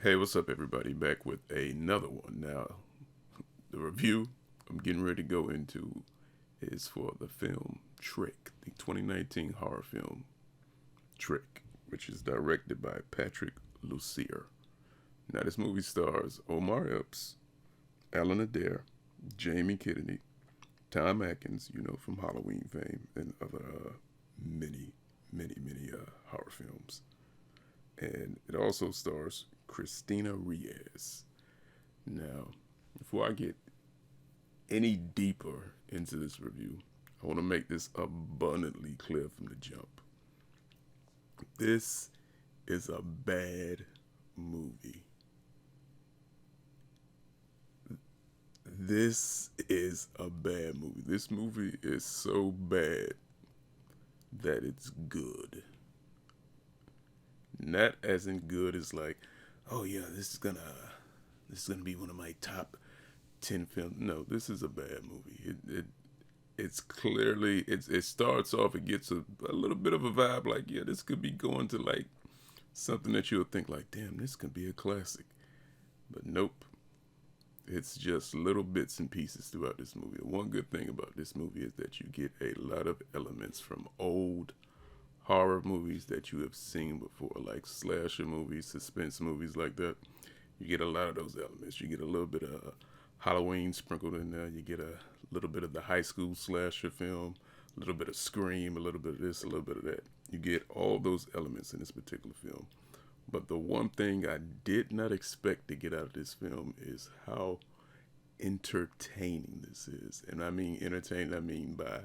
Hey, what's up, everybody? Back with another one. Now, the review I'm getting ready to go into is for the film Trick, the 2019 horror film Trick, which is directed by Patrick Lussier. Now, this movie stars Omar Epps, Alan Adair, Jamie Kennedy, Tom Atkins, from Halloween fame, and other many horror films. And it also stars Christina Reyes. Now, before I get any deeper into this review, I want to make this abundantly clear from the jump. This is a bad movie. This is a bad movie. This movie is so bad that it's good. Not as in good as like, oh yeah, this is gonna be one of my top 10 films. No, this is a bad movie. It's clearly it starts off, it gets a little bit of a vibe like, yeah, this could be going to like something that you'll think like, damn, this could be a classic. But nope. It's just little bits and pieces throughout this movie. The one good thing about this movie is that you get a lot of elements from old horror movies that you have seen before, like slasher movies, suspense movies like that. You get a lot of those elements. You get a little bit of Halloween sprinkled in there. You get a little bit of the high school slasher film, a little bit of Scream, a little bit of this, a little bit of that. You get all those elements in this particular film. But the one thing I did not expect to get out of this film is how entertaining this is. And I mean entertaining, I mean by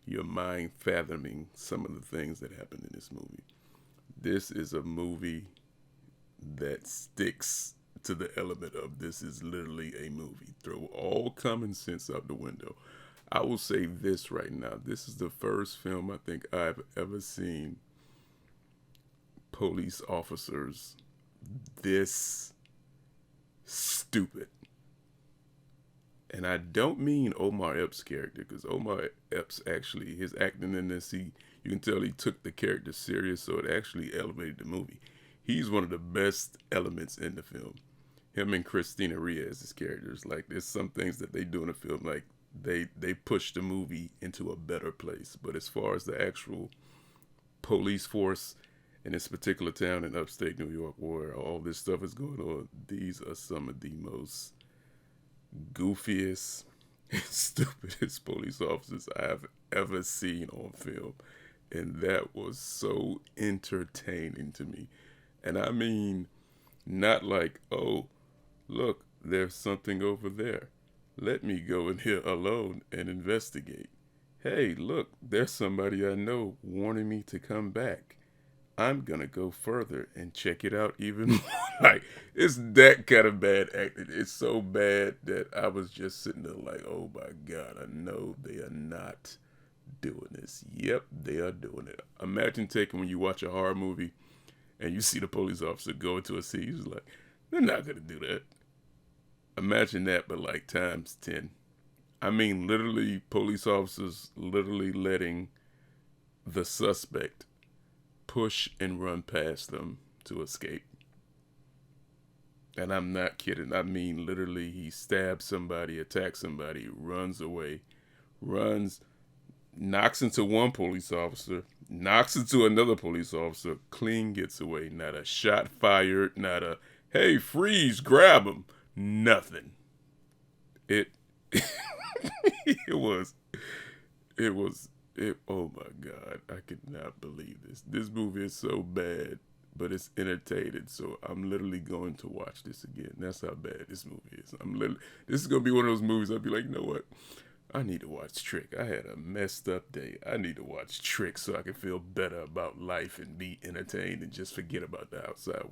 your mind fathoming some of the things that happen in this movie. This is a movie that sticks to the element of this is literally a movie. Throw all common sense out the window. I will say this right now. This is the first film I think I've ever seen police officers this stupid. And I don't mean Omar Epps' character, because Omar Epps actually, his acting in this, you can tell he took the character serious, so it actually elevated the movie. He's one of the best elements in the film. Him and Christina Reyes' characters, like there's some things that they do in the film, like they push the movie into a better place. But as far as the actual police force in this particular town in upstate New York where all this stuff is going on, these are some of the most goofiest, stupidest police officers I've ever seen on film. And that was so entertaining to me. And I mean, not like, oh, look, there's something over there. Let me go in here alone and investigate. Hey, look, there's somebody I know warning me to come back. I'm gonna go further and check it out even more. Like it's that kind of bad acting. It's so bad that I was just sitting there like, oh my god, I know they are not doing this. Yep, they are doing it. Imagine taking when you watch a horror movie and you see the police officer go into a scene. You're like, they're not gonna do that. Imagine that, but like times 10. I mean, literally, police officers literally letting the suspect push and run past them to escape. And I'm not kidding. I mean, literally, he stabs somebody, attacks somebody, runs away, runs, knocks into one police officer, knocks into another police officer, clean gets away. Not a shot fired, not a, hey, freeze, grab him. Nothing. It, it was, it was, oh my God. I could not believe this. This movie is so bad, but it's entertaining. So I'm literally going to watch this again. That's how bad this movie is. This is gonna be one of those movies I'll be like, you know what? I need to watch Trick. I had a messed up day. I need to watch Trick so I can feel better about life and be entertained and just forget about the outside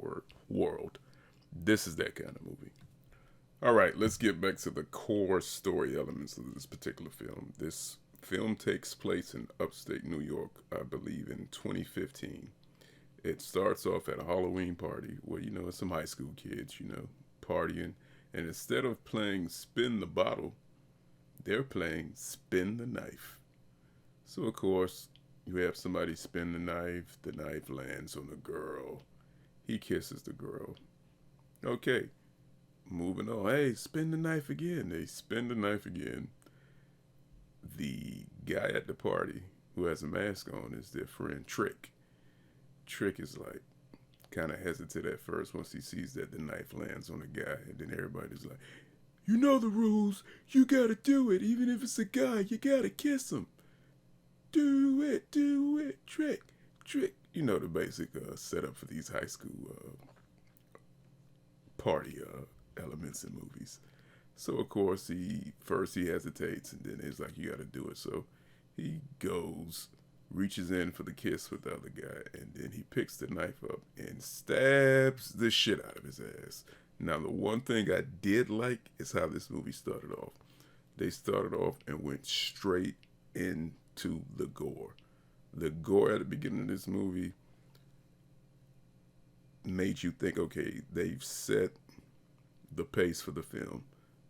world. This is that kind of movie. All right, let's get back to the core story elements of this particular film. This film takes place in upstate New York, I believe, in 2015. It starts off at a Halloween party where, it's some high school kids, partying. And instead of playing spin the bottle, they're playing spin the knife. So, of course, you have somebody spin the knife lands on the girl. He kisses the girl. Okay, moving on. Hey, spin the knife again. They spin the knife again. The guy at the party who has a mask on is their friend Trick. Trick is like kind of hesitant at first once he sees that the knife lands on the guy, and then everybody's like, "You know the rules. You gotta do it. Even if it's a guy, you gotta kiss him. Do it, Trick, Trick." You know the basic setup for these high school party elements in movies. So of course he hesitates, and then it's like, you got to do it. So he goes, reaches in for the kiss with the other guy, and then he picks the knife up and stabs the shit out of his ass. Now the one thing I did like is how this movie started off. They started off and went straight into the gore. The gore at the beginning of this movie made you think, okay, they've set the pace for the film.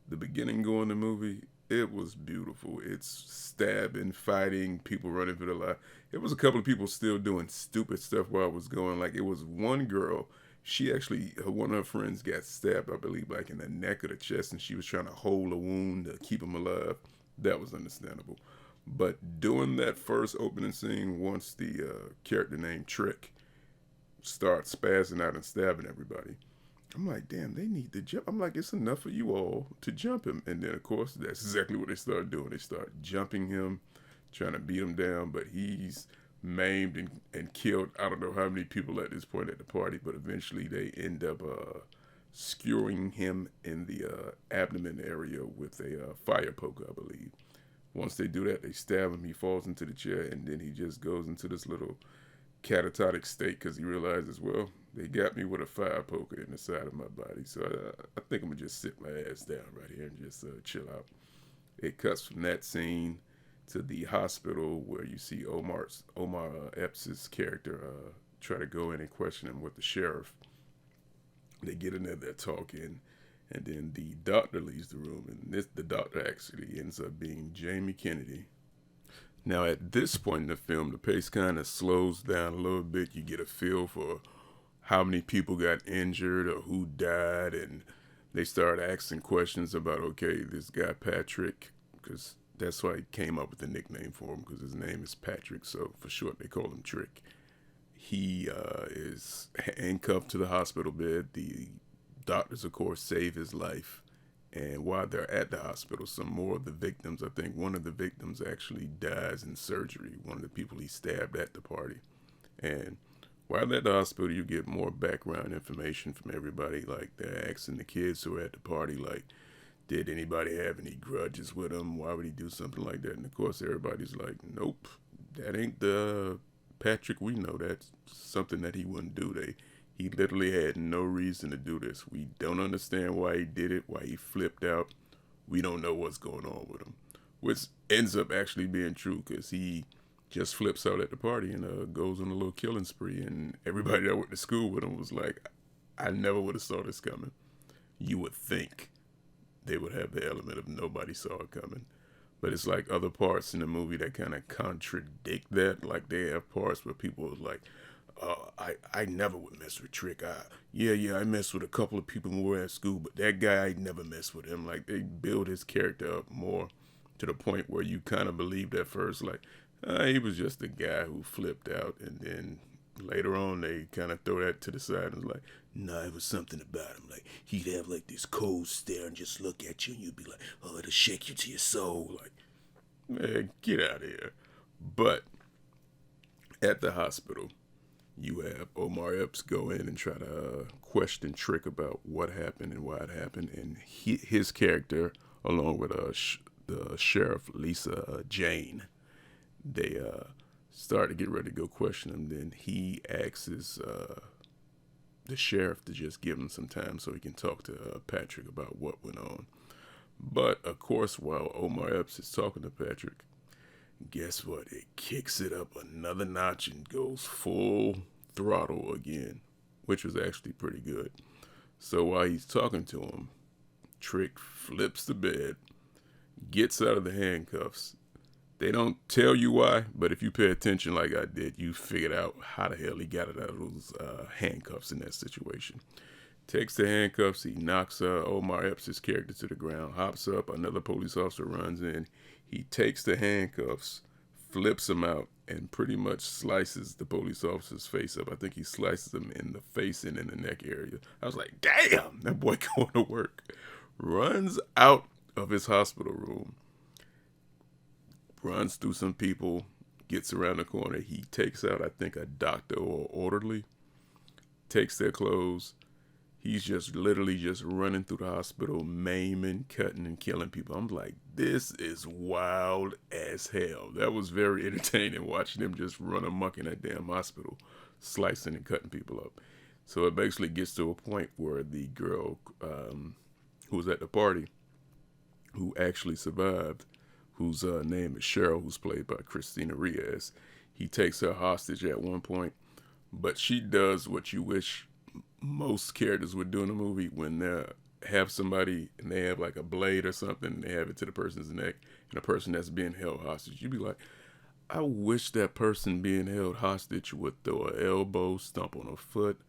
The beginning going the movie, it was beautiful. It's stabbing, fighting, people running for their life. It was a couple of people still doing stupid stuff while it was going. Like, it was one girl. She actually, one of her friends got stabbed, I believe, like in the neck or the chest, and she was trying to hold a wound to keep him alive. That was understandable. But during that first opening scene, once the character named Trick starts spazzing out and stabbing everybody, I'm like, damn, they need to jump. I'm like, it's enough for you all to jump him. And then, of course, that's exactly what they start doing. They start jumping him, trying to beat him down, but he's maimed and killed I don't know how many people at this point at the party, but eventually they end up skewering him in the abdomen area with a fire poker, I believe. Once they do that, they stab him. He falls into the chair, and then he just goes into this little catatonic state because he realizes, well, they got me with a fire poker in the side of my body. So I think I'm going to just sit my ass down right here and just chill out. It cuts from that scene to the hospital where you see Omar Epps' character try to go in and question him with the sheriff. They get in there, they're talking, and then the doctor leaves the room, and the doctor actually ends up being Jamie Kennedy. Now, at this point in the film, the pace kind of slows down a little bit. You get a feel for how many people got injured or who died, and they start asking questions about, okay, this guy Patrick, because that's why he came up with the nickname for him, because his name is Patrick, so for short they call him Trick. He is handcuffed to the hospital bed. The doctors, of course, save his life. And while they're at the hospital, some more of the victims, I think one of the victims actually dies in surgery, one of the people he stabbed at the party. And while they're at the hospital, you get more background information from everybody. Like, they're asking the kids who are at the party, like, did anybody have any grudges with him? Why would he do something like that? And of course, everybody's like, nope, that ain't the Patrick we know. That's something that he wouldn't do. He literally had no reason to do this. We don't understand why he did it, why he flipped out. We don't know what's going on with him. Which ends up actually being true, because he just flips out at the party and goes on a little killing spree. And everybody that went to school with him was like, I never would have saw this coming. You would think they would have the element of nobody saw it coming. But it's like other parts in the movie that kind of contradict that. Like, they have parts where people are like, I never would mess with Trick. I messed with a couple of people who were at school, but that guy, I never messed with him. Like, they build his character up more to the point where you kind of believed at first, like, he was just a guy who flipped out, and then later on they kind of throw that to the side and like, nah, it was something about him. Like, he'd have like this cold stare and just look at you, and you'd be like, oh, it'll shake you to your soul. Like, man, get out of here. But at the hospital, you have Omar Epps go in and try to question Trick about what happened and why it happened, and his character, along with the sheriff Lisa Jane, they start to get ready to go question him. Then he asks the sheriff to just give him some time so he can talk to Patrick about what went on. But of course, while Omar Epps is talking to Patrick, guess what? It kicks it up another notch and goes full throttle again, which was actually pretty good. So while he's talking to him, Trick flips the bed, gets out of the handcuffs. They don't tell you why, but if you pay attention like I did, you figured out how the hell he got it out of those handcuffs in that situation. Takes the handcuffs. He knocks Omar Epps' character to the ground. Hops up. Another police officer runs in. He takes the handcuffs, flips him out, and pretty much slices the police officer's face up. I think he slices him in the face and in the neck area. I was like, damn, that boy going to work. Runs out of his hospital room. Runs through some people. Gets around the corner. He takes out, I think, a doctor or orderly. Takes their clothes. He's just literally just running through the hospital, maiming, cutting, and killing people. I'm like, this is wild as hell. That was very entertaining watching him just run amok in that damn hospital, slicing and cutting people up. So it basically gets to a point where the girl who was at the party, who actually survived, whose name is Cheryl, who's played by Christina Reyes, he takes her hostage at one point, but she does what you wish most characters would do in a movie when they have somebody and they have like a blade or something and they have it to the person's neck and the person that's being held hostage. You'd be like, I wish that person being held hostage would throw an elbow, stomp on a foot,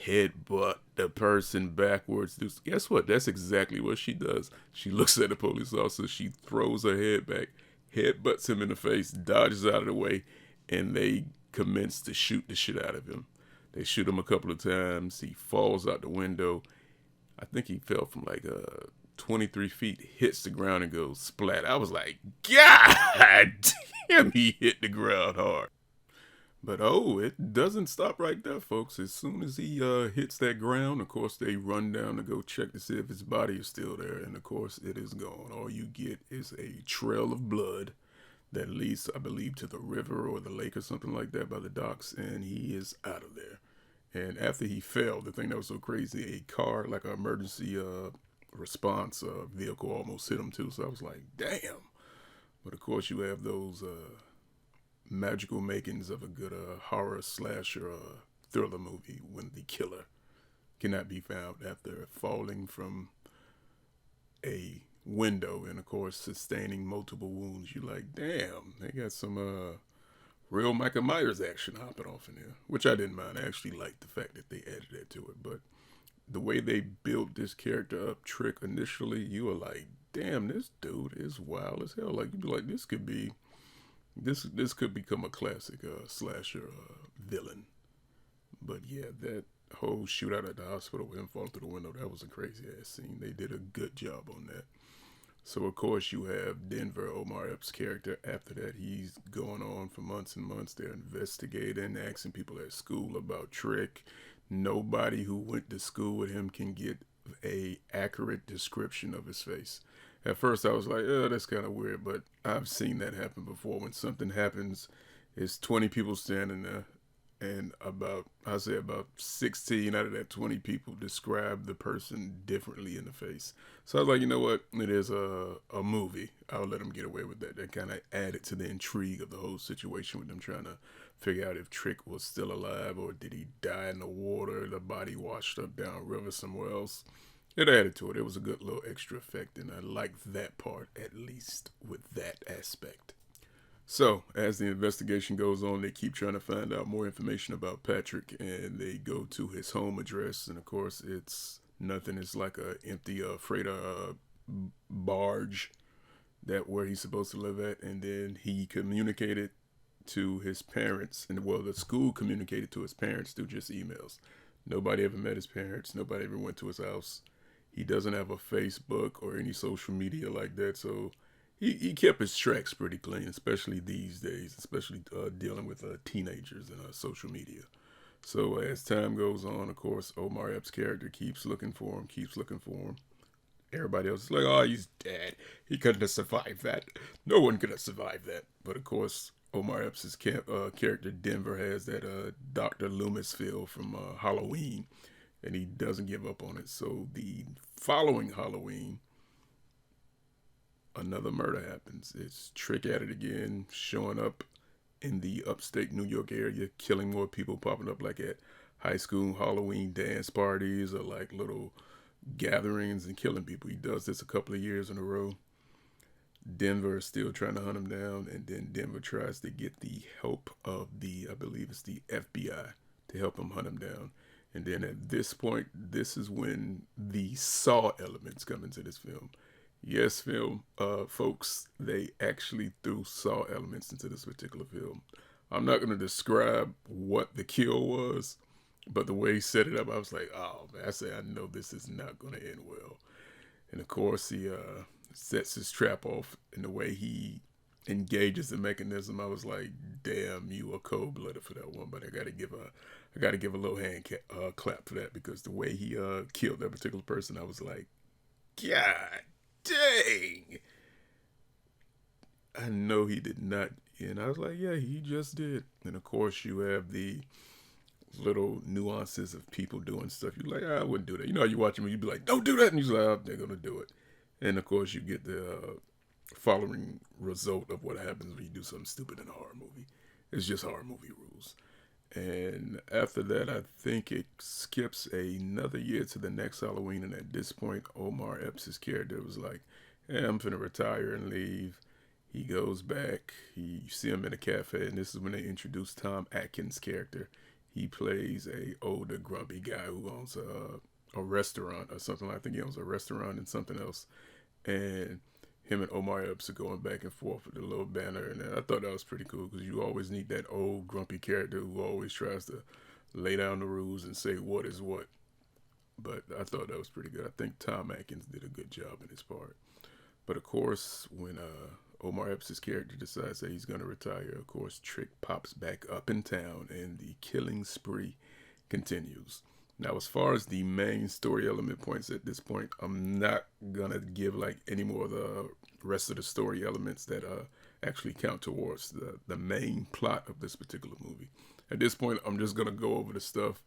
headbutt the person backwards. Guess what? That's exactly what she does. She looks at the police officer, she throws her head back, headbutts him in the face, dodges out of the way, and they commence to shoot the shit out of him. They shoot him a couple of times. He falls out the window. I think he fell from like 23 feet, hits the ground and goes splat. I was like, God damn, he hit the ground hard. But oh, it doesn't stop right there, folks. As soon as he hits that ground, of course, they run down to go check to see if his body is still there. And of course, it is gone. All you get is a trail of blood that leads, I believe, to the river or the lake or something like that by the docks, and he is out of there. And after he fell, the thing that was so crazy, a car, like an emergency response vehicle almost hit him too. So I was like, damn. But of course, you have those magical makings of a good horror slasher thriller movie when the killer cannot be found after falling from a window and of course sustaining multiple wounds. You're like, damn, they got some real Michael Myers action hopping off in there, which I didn't mind. I actually liked the fact that they added that to it. But the way they built this character up, Trick, initially, you were like, damn, this dude is wild as hell. Like, you'd be like, this could become a classic slasher villain. But yeah, that whole shootout at the hospital with him falling through the window, that was a crazy ass scene. They did a good job on that. So of course you have Denver, Omar Epps' character. After that, he's going on for months and months. They're investigating, asking people at school about Trick. Nobody who went to school with him can get a accurate description of his face. At first I was like, oh, that's kind of weird, but I've seen that happen before. When something happens, it's 20 people standing there, and about 16 out of that 20 people describe the person differently in the face. So I was like, you know what? It is a movie. I'll let them get away with that. That kind of added to the intrigue of the whole situation with them trying to figure out if Trick was still alive or did he die in the water, the body washed up down river somewhere else. It added to it. It was a good little extra effect, and I liked that part, at least with that aspect. So, as the investigation goes on, they keep trying to find out more information about Patrick, and they go to his home address, and of course, it's nothing. It's like a empty freighter barge that where he's supposed to live at, and then he communicated to his parents, and well, the school communicated to his parents through just emails. Nobody ever met his parents. Nobody ever went to his house. He doesn't have a Facebook or any social media like that, so he kept his tracks pretty clean, especially these days, especially dealing with teenagers and social media. So as time goes on, of course, Omar Epps' character keeps looking for him. Everybody else is like, oh, he's dead. He couldn't have survived that. No one could have survived that. But of course, Omar Epps' character, Denver, has that Dr. Loomis feel from Halloween, and he doesn't give up on it. So the following Halloween, another murder happens. It's Trick at it again, showing up in the upstate New York area, killing more people, popping up like at high school Halloween dance parties or like little gatherings and killing people. He does this a couple of years in a row. Denver is still trying to hunt him down, and then Denver tries to get the help of I believe it's the FBI to help him hunt him down. And then at this point, this is when the Saw elements come into this film. Yes, film folks, they actually threw Saw elements into this particular film. I'm not going to describe what the kill was, but the way he set it up, I was like, oh man, I know this is not going to end well. And of course, he sets his trap off in the way he engages the mechanism. I was like, damn, you were cold blooded for that one. But I got to give a little clap for that, because the way he killed that particular person, I was like, God dang. I know he did not. And I was like, yeah, he just did. And of course, you have the little nuances of people doing stuff. You're like, I wouldn't do that. You know, you watch them, you'd be like, don't do that. And you're like, oh, they're going to do it. And of course, you get the following result of what happens when you do something stupid in a horror movie. It's just horror movie rules. And after that, I think it skips another year to the next Halloween. And at this point, Omar Epps' character was like, hey, I'm finna retire and leave. He goes back. You see him in a cafe, and this is when they introduce Tom Atkins' character. He plays a older, grumpy guy who owns a restaurant or something. I think he owns a restaurant and something else. And him and Omar Epps are going back and forth with the little banner, and I thought that was pretty cool, because you always need that old grumpy character who always tries to lay down the rules and say what is what. But I thought that was pretty good. I think Tom Atkins did a good job in his part. But of course, when Omar Epps' character decides that he's going to retire, of course, Trick pops back up in town, and the killing spree continues. Now, as far as the main story element points at this point, I'm not gonna give like any more of the rest of the story elements that actually count towards the main plot of this particular movie. At this point, I'm just gonna go over the stuff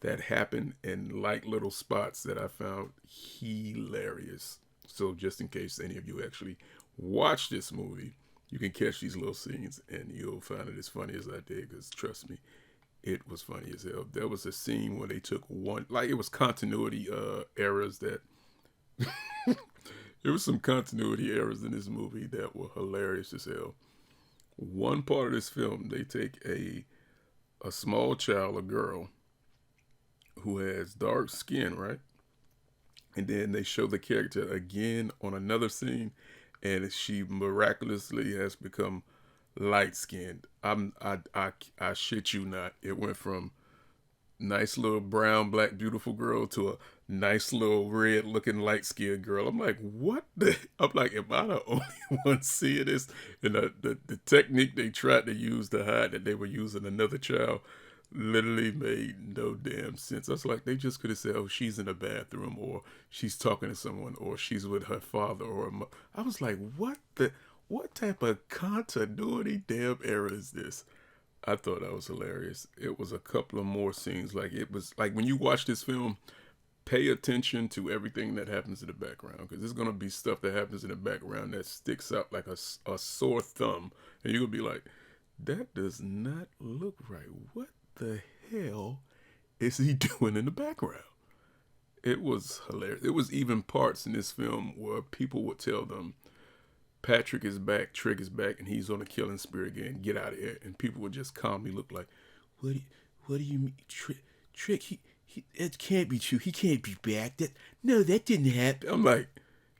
that happened in like little spots that I found hilarious. So just in case any of you actually watch this movie, you can catch these little scenes and you'll find it as funny as I did, because trust me, it was funny as hell. There was a scene where they took one, like it was continuity errors that there was some continuity errors in this movie that were hilarious as hell. One part of this film, they take a small child, a girl who has dark skin, right? And then they show the character again on another scene, and she miraculously has become light skinned. I shit you not. It went from nice little brown, black, beautiful girl to a nice little red looking light skinned girl. I'm like, what the? I'm like, am I the only one seeing this? And the technique they tried to use to hide that they were using another child literally made no damn sense. I was like, they just could have said, oh, she's in a bathroom, or she's talking to someone, or she's with her father, or I was like, what type of continuity damn error is this? I thought that was hilarious. It was a couple of more scenes. Like, it was like when you watch this film, pay attention to everything that happens in the background, because there's going to be stuff that happens in the background that sticks out like a sore thumb. And you're going to be like, that does not look right. What the hell is he doing in the background? It was hilarious. It was even parts in this film where people would tell them, Patrick is back, Trick is back, and he's on a killing spree again. Get out of here. And people would just calmly look like, what do you mean? Trick, it can't be true. He can't be back. No, that didn't happen. I'm like,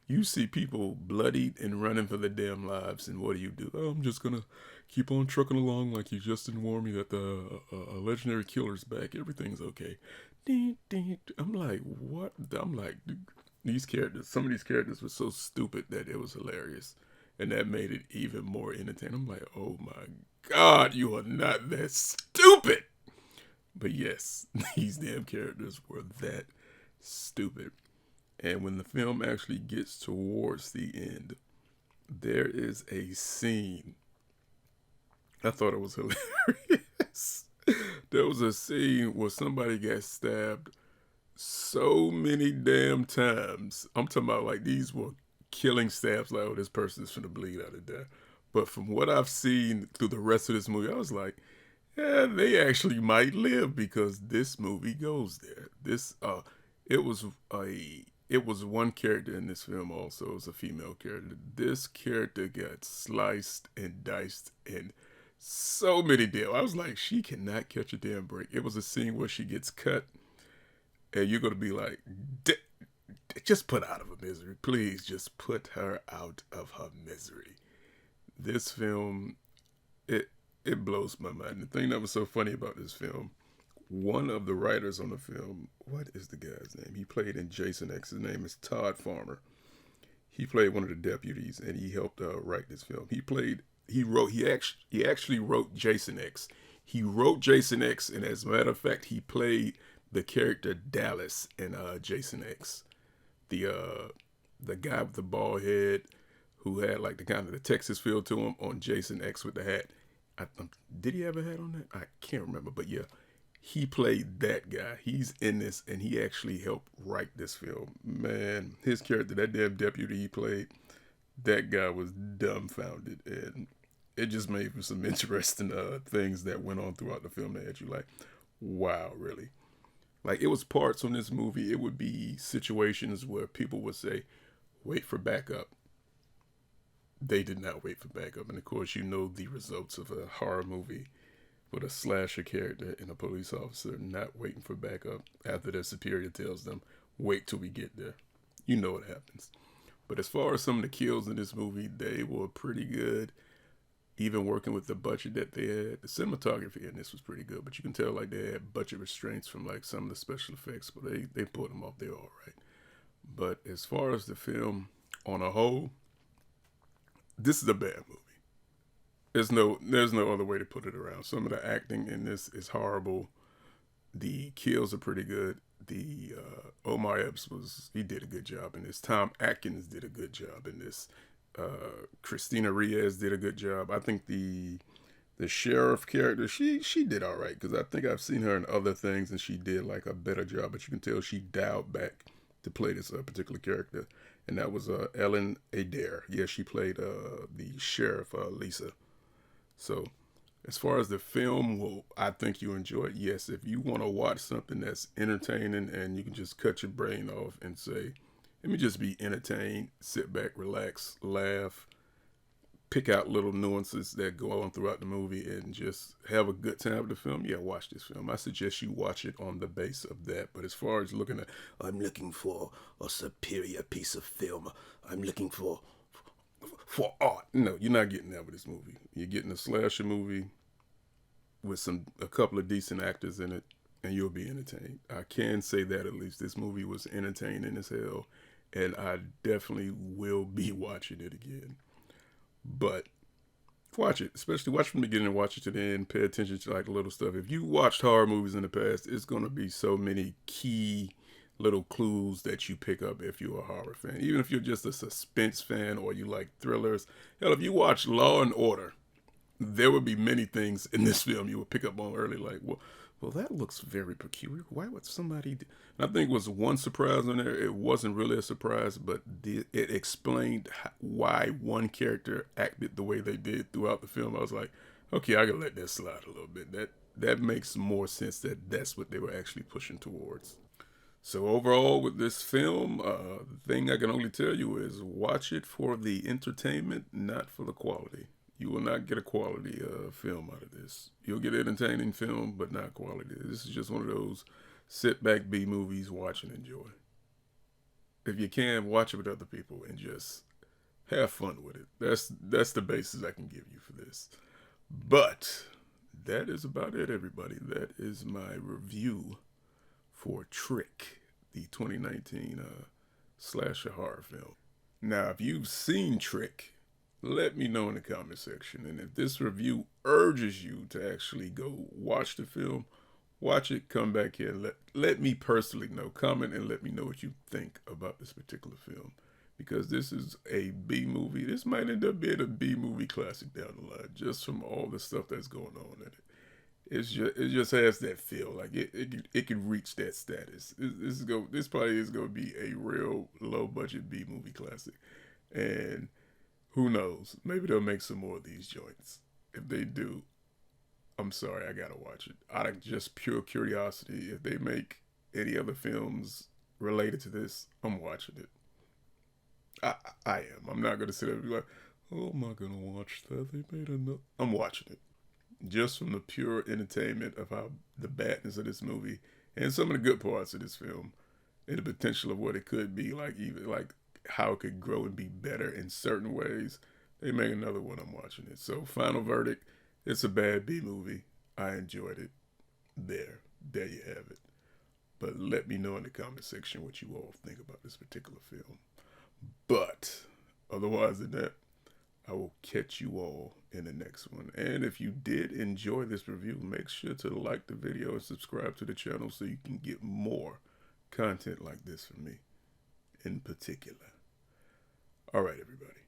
you see people bloodied and running for their damn lives, and what do? Oh, I'm just gonna keep on trucking along like you just informed me that the legendary killer's back. Everything's okay. I'm like, what? I'm like, these characters, some of these characters were so stupid that it was hilarious. And that made it even more entertaining. I'm like, oh my God, you are not that stupid. But yes, these damn characters were that stupid. And when the film actually gets towards the end, there is a scene. I thought it was hilarious. There was a scene where somebody got stabbed so many damn times. I'm talking about like these were killing stabs, like, oh, this person's finna bleed out of there. But from what I've seen through the rest of this movie, I was like, yeah, they actually might live, because this movie goes there. It was one character in this film also. It was a female character. This character got sliced and diced and so many damn. I was like, she cannot catch a damn break. It was a scene where she gets cut, and you're gonna be like, just put her out of her misery, please. Just put her out of her misery. This film, it it blows my mind. The thing that was so funny about this film, one of the writers on the film, what is the guy's name? He played in Jason X. His name is Todd Farmer. He played one of the deputies, and he helped write this film. He actually wrote Jason X. He wrote Jason X, and as a matter of fact, he played the character Dallas in Jason X. The guy with the bald head who had like the kind of the Texas feel to him on Jason X with the hat. Did he have a hat on that? I can't remember, but yeah, he played that guy. He's in this, and he actually helped write this film. Man, his character, that damn deputy he played, that guy was dumbfounded, and it just made for some interesting things that went on throughout the film that had you like, wow, really? Like, it was parts on this movie, it would be situations where people would say, wait for backup. They did not wait for backup. And of course, you know the results of a horror movie with a slasher character and a police officer not waiting for backup after their superior tells them, wait till we get there. You know what happens. But as far as some of the kills in this movie, they were pretty good. Even working with the budget that they had, the cinematography in this was pretty good. But you can tell like they had budget restraints from like some of the special effects, but they pulled them off. They're all right. But as far as the film on a whole, this is a bad movie. There's no other way to put it around. Some of the acting in this is horrible. The kills are pretty good. The Omar Epps he did a good job in this. Tom Atkins did a good job in this. Christina Reyes did a good job. I think the sheriff character, she did all right, because I think I've seen her in other things and she did like a better job. But you can tell she dialed back to play this particular character, and that was Ellen Adair. Yeah, she played the sheriff Lisa. So as far as the film, well, I think you enjoy it. Yes, if you want to watch something that's entertaining and you can just cut your brain off and say, let me just be entertained, sit back, relax, laugh, pick out little nuances that go on throughout the movie and just have a good time with the film, yeah, watch this film. I suggest you watch it on the base of that. But as far as looking at, I'm looking for a superior piece of film, I'm looking for art. No, you're not getting that with this movie. You're getting a slasher movie with a couple of decent actors in it, and you'll be entertained. I can say that at least. This movie was entertaining as hell, and I definitely will be watching it again. But watch it, especially watch from the beginning and watch it to the end. Pay attention to like the little stuff. If you watched horror movies in the past, it's gonna be so many key little clues that you pick up if you're a horror fan. Even if you're just a suspense fan or you like thrillers. Hell, if you watch Law and Order, there would be many things in this film you would pick up on early, like, well, that looks very peculiar. Why would somebody do? And I think it was one surprise on there. It wasn't really a surprise, but it explained why one character acted the way they did throughout the film. I was like, okay, I can let that slide a little bit. That makes more sense that that's what they were actually pushing towards. So overall, with this film, the thing I can only tell you is watch it for the entertainment, not for the quality. You will not get a quality film out of this. You'll get an entertaining film, but not quality. This is just one of those sit back B movies, watch and enjoy. If you can, watch it with other people and just have fun with it. That's the basis I can give you for this. But that is about it, everybody. That is my review for Trick, the 2019 slasher horror film. Now, if you've seen Trick, let me know in the comment section. And if this review urges you to actually go watch the film, watch it, come back here, let me personally know. Comment and let me know what you think about this particular film. Because this is a B movie. This might end up being a B movie classic down the line, just from all the stuff that's going on in it. It just has that feel, like it can reach that status. This probably is going to be a real low budget B movie classic, and who knows? Maybe they'll make some more of these joints. If they do, I'm sorry, I gotta watch it. Out of just pure curiosity, if they make any other films related to this, I'm watching it. I am. I'm not gonna sit there and be like, oh, am I gonna watch that? They made another. I'm watching it just from the pure entertainment of how the badness of this movie and some of the good parts of this film and the potential of what it could be, like even like how it could grow and be better in certain ways. They make another one. I'm watching it. So final verdict: it's a bad B movie. I enjoyed it. There you have it. But let me know in the comment section what you all think about this particular film. But otherwise than that, I will catch you all in the next one. And if you did enjoy this review, make sure to like the video and subscribe to the channel so you can get more content like this from me in particular. All right, everybody.